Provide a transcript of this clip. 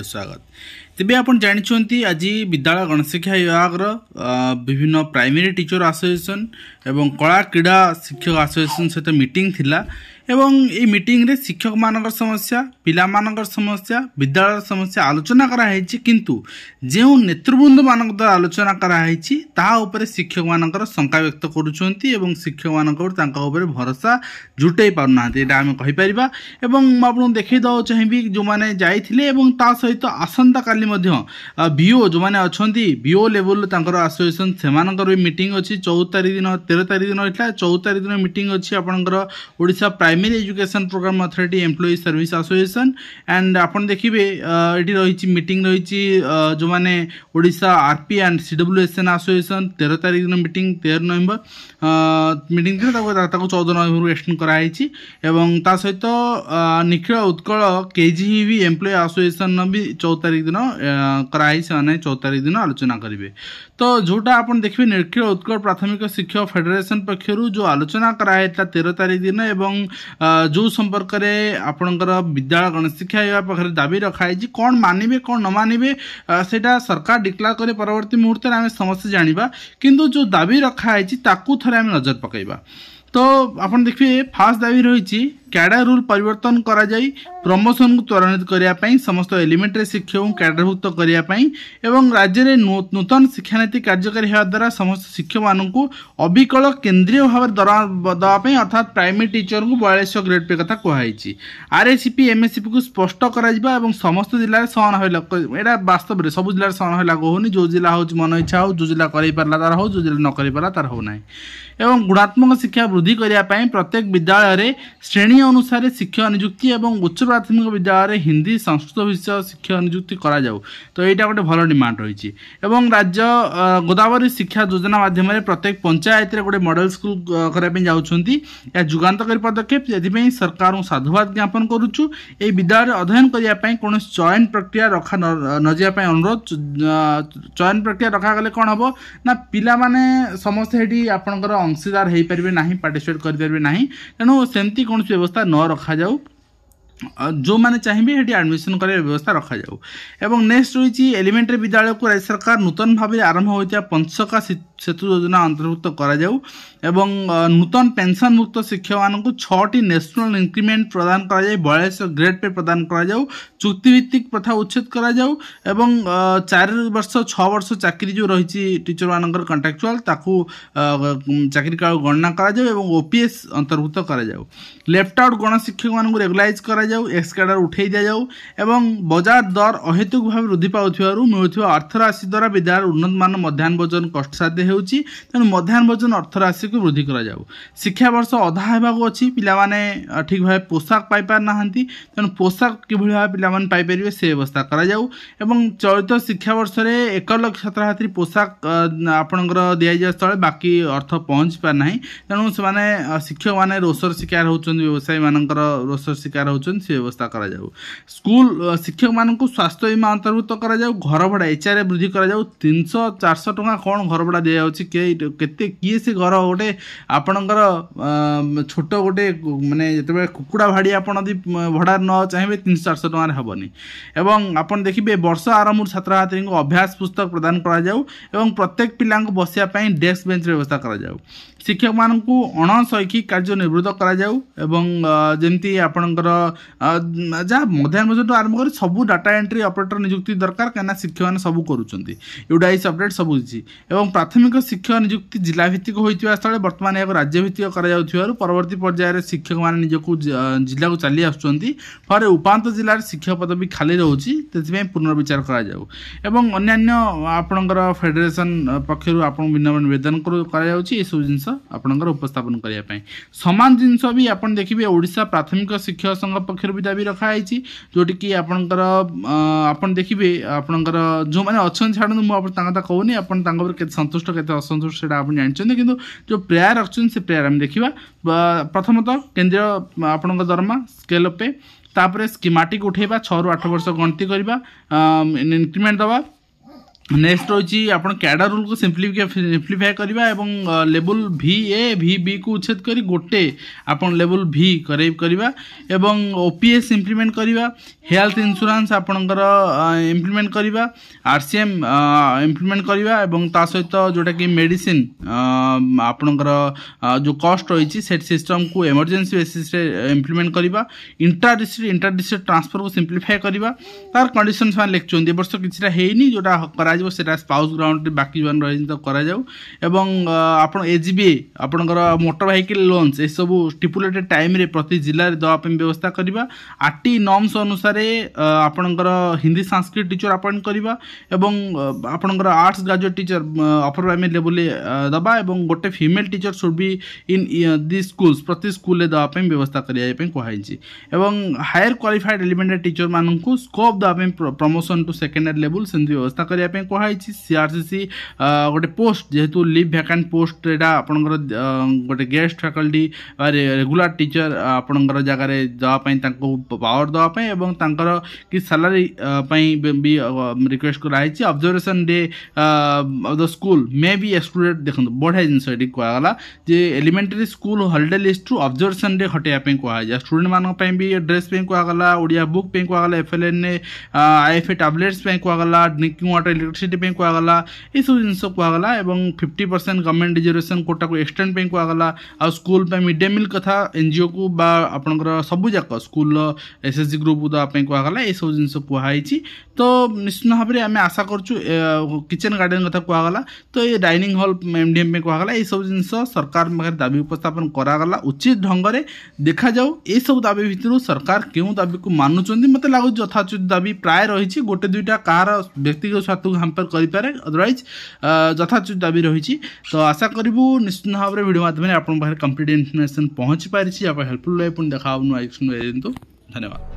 स्वागत तेज आप जानते आज विद्यालय गणशिक्षा विभाग विभिन्न प्राइमरी टीचर एसोसिएशन एवं कला क्रीड़ा शिक्षक एसोसिएशन सहित मीटिंग थिला एवं ये मीटिंग रे शिक्षक मानकर समस्या पिला मानकर समस्या विद्यालय समस्या आलोचना कराई किंतु जो नेतृवृंद मानक द्वारा आलोचना कराई शिक्षक मानकर शंका व्यक्त करुछंती एवं शिक्षक मानकर तांका ऊपर भरोसा जुटाई पारना एटा आम कहि आपको देखै दो चाहिए जो माने जाइथिले एवं ता सहित आसंता काली मध्य बीओ जो माने अछंती बीओ लेवल तांकर एसोसिएशन सेमानकर मीटिंग अछि 14 तारिख दिन 13 तारिख दिन होइतला 14 तारिख दिन मीटिंग अछि आपनकर Odisha primary education programme authority employee service association and आपन देखिबे एटी रहिछि मीटिंग रहिछि जो माने Odisha RP and CWSN association 13 तारिख दिन मीटिंग 13 नवंबर मीटिंग ताको 14 नवंबर एक्सटेंड कराइछि एवं ता सहित Nikhil Utkal KGB employee association भी 14 तारिख दिन कराई से 14 तारिख दिन आलोचना करेंगे। तो जोटा आपन देखिए निखिल उत्कल प्राथमिक शिक्षक फेडरेशन पक्षर जो आलोचना कराई 13 तारिख दिन एवं जो संपर्क में आपणकर विद्यालय गणशिक्षा विभाग पाखे दाबी रखाई कौन मानिबे कौन न मानिबे सेटा सरकार डिक्लेयर करे परवर्ती मुहूर्त में आम समस्त जानिबा किंतु जो दाबी रखाई ताकू थरे आम नजर पकईबा। तो आपन देखिए फास्ट दाबी रही कैडर रूल परिवर्तन करा जाई प्रमोशन को त्वरान्वित करने समस्त एलिमेंटरी शिक्षक को कैडरभुक्त करने एवं राज्य में नूतन शिक्षानीति कार्यकारी होगा द्वारा समस्त शिक्षक मानू अविकल केन्द्रीय भाव दवाई अर्थात प्राइमरी टीचर को 4200 ग्रेड पे कथा कहुई आरएसीपी एमएससीपी को स्पष्ट कर समस्त जिले में समान यहाँ वास्तव में सब जिले समान लागू होनी जो जिला हो मन इच्छा हो जो जिला कर तार हो जो जिला न कर तार होना एवं गुणात्मक शिक्षा वृद्धि करने प्रत्येक विद्यालय में श्रेणी अनुसार शिक्षक नियुक्ति एवं उच्च प्राथमिक विद्यालय हिंदी संस्कृत विषय शिक्षक नियुक्ति करा जाऊ। तो यहाँ गोटे भल डिमांड रही एवं राज्य गोदावरी शिक्षा योजना माध्यम प्रत्येक पंचायत रे गोटे मॉडल स्कूल करने जाउछंती या जुगांतकारी पदक्षेप ये सरकार साधुवाद ज्ञापन करुचु। ए विद्यालय अध्ययन करने कौन चयन प्रक्रिया रखा न जाए अनुरोध चयन प्रक्रिया रखा गले कौन हम ना पिला माने समस्त हेटी आपनकर अंशीदार हो पारे ना पार्टिसिपेट करें ना तेणु सेमती कौन व्यवस्था न रखा जाऊ जो मैंने चाहिए ये एडमिशन कर व्यवस्था रखा जाऊ। एवं नेक्स्ट रही एलिमेंटरी विद्यालय को राज्य सरकार नूतन भाव आरंभ होता पंचका सेतु योजना अंतर्भुक्त करा जाऊ एवं नूतन पेंशन मुक्त शिक्षक मान 6टी नेशनल इंक्रीमेंट प्रदान करा जाए 4200 ग्रेड पे प्रदान करा जाऊ चुक्तिभित्तिक प्रथा उच्छेद करा जाऊ एवं 4 वर्ष 6 वर्ष चाकरी जो रही टीचर मानकर कंट्राक्चुअल ताकू चाकरी काल गणना करा जाऊ एवं ओपीएस अंतर्भुक्त करा जाऊ। लेफ्ट आउट गण शिक्षक मान रेगुलाइज करा जाऊ एक्स कैडर उठे दि जाऊ एवं बजार दर अहेतुक भाव वृद्धि पाउथिबारु मिलुथिबा अर्थ राशि द्वारा विद्यालय उन्नत मान मध्याह्न भोजन कष्टसाध्य होउची तेणु मध्याह्न भोजन अर्थ राशि को वृद्धि करा जाऊ। शिक्षा वर्ष अधा हेबाक अछि पिला माने ठीक भाव पोशाक पाई पार नाहंती तेणु पोशाक किभଳି भाव पिला माने पाई परिबे से व्यवस्था करा जाऊ एवं चलित शिक्षा वर्ष रे 1 लाख छात्र छात्री पोशाक आपनकर दिया जाय स्थले बाकी अर्थ पहुंच पार नाही तेणु से माने शिक्षक माने रोसर शिकार होउछन व्यवसायी मानकर रोसर शिकार होउछन से व्यवस्था करा जाऊ। स्कूल शिक्षक मानकु स्वास्थ्य बीमा अंतर्भुक्त करा जाऊ घर भड़ा एचआर वृद्धि करा जाऊ 300-400 टका कौन घर भड़ा दिया जाउची केते किए से घर गोटे आपणकर छोट गोटे माने जते कुकुड़ा भाड़ी आपण भड़ा न चाहिए 300-400 टका हेबनी एवं आपन देखिबे वर्ष आरंभ छात्र छात्री को अभ्यास पुस्तक प्रदान करा जाऊ एवं प्रत्येक पिला को बसिया पई डेस्क बेंच व्यवस्था करा जाऊ। शिक्षक मान को अणशैक्षिक कार्य निवृत्त करा जाऊ एवं जमती आपणकर जहाँ मध्याह्न भोजन आरंभ कर सबू डाटा एंट्री ऑपरेटर नियुक्ति दरकार कहीं शिक्षक मैंने सब करुँच यूडाइस अपडेट सब किसी एवं प्राथमिक शिक्षक नियुक्ति जिला भित्तिक होता स्थले बर्तमान यह राज्य भित्तिक परवर्ती पर्यायर शिक्षक मैंने निजक जिला को चली आसुँच उपात जिलार शिक्षक पद भी खाली रोचे पुनर्विचार कराऊ एवं अन्य आपणकर फेडरेशन पक्षर आप भिन्न निवेदन कर जिन आपणकर उपस्थापन करने पे सामान जिनस भी आप देखिए ओडिशा प्राथमिक शिक्षक संघ पक्षर भी दाबी रखाई जोटि कि आपणकर आप देखिए आपणकर जो मैंने अच्छा छाड़ू मुझे कहूनी आप संतुष्ट के असंतुष्ट से आप जानते कि जो प्रेयर रखुन से प्रेयर आम देखा प्रथमतः केंद्रीय आपण दरमा स्केल पे तापर स्कीमाटिक उठेबा 6 ରୁ 8 वर्ष गणति करवा इंक्रीमेंट दवा नेक्स्ट रही आप कैडर रूल को सिंप्लीफाई करवा एवं लेवल VA, VB को उच्छेद कर गोटे आप लेवल V करवा एवं OPS इम्प्लीमेंट करवा हेल्थ इंश्योरेंस आपणकर इम्प्लीमेंट करवा RCM इम्प्लीमेंट करवा एवं ता सहित जोटा कि मेडिसिन आपणकर जो कॉस्ट रही से सिस्टम को इमरजेंसी बेसिस इम्प्लीमेंट करवा इंटर डिस्ट्रिक्ट ट्रांसफर को सिंप्लीफाई करवा तार कंडीशन से लिखुं वर्ष किसी है जोटा स्पाउस ग्राउंड बाकी जो रही तो एवं आप एजीबीए आपणकर मोटर व्हीकल लोन्स ये सब स्टिपुलेटेड टाइम रे प्रति जिले में देवाई व्यवस्था करवा RT नॉर्म्स अनुसार आपणकर हिंदी संस्कृत टीचर अपॉइंट करवा एवं आपणकर arts graduate teacher upper primary level दबा एवं गोटे female teacher should be in the schools प्रति स्कूल देवाई व्यवस्था करने कहुई एवं हायर क्वालिफाइड एलिमेंटरी टीचर मान स्कोप देवाई प्रमोशन टू सेकेंडरी लेवल से व्यवस्था करने कहुई CRCC गोटे पोस्ट जेहेतु लिव वैकेंट पोस्ट एटा आपणकर गोटे गेस्ट फैकल्टी रेगुलर टीचर आपणकर जगह देवाई पावर देवाई एवं तांकर कि सैलरी भी रिक्वेस्ट कराई observation day of the school may be excluded देखो बढ़िया जिनस ये कहला जे एलिमेंटरी स्कूल हॉलिडे लिस्ट रु ऑब्जर्वेशन डे हटाइबा कहला स्टूडेंट मान भी ड्रेस कहला ओडिया बुक कहला FLN IFA टैबलेट्स कहला ड्रिंकिंग वाटर इलेक्ट्रिसिटी कहला ये सब जिन कहला एवं 50% गवर्नमेंट रिजर्वेशन कोटा को एक्सटेंड कहला आ स्कूल मिड डे मिल कथा NGO को बा आपनकर सबु जाक स्कूल SSG ग्रुप देवाई कहला ये सब जिन कहुई तो निश्चित भाव में आम आशा करूँ किचन गार्डन कथा कहला तो ये डाइनिंग हॉल MDM पे कहला ये सब जिन सरकार दाबी उपस्थापन करागला उचित ढंग से देखा जाऊ ये सब दाबी भितर सरकार क्यों दाबी को मानुंट मत लगुच यथाचित दाबी प्राय रही गोटे दुईटा कहार व्यक्तिगत स्वार्थ को हाम्पर करें अदरवाइज यथाचित दाबी रही तो आशा करूँ निश्चित भाव में वीडियो माध्यम आप कंप्लीट इनफर्मेशन पहुँची पारी आप हेल्पफुल रहे पुणी देखा धन्यवाद।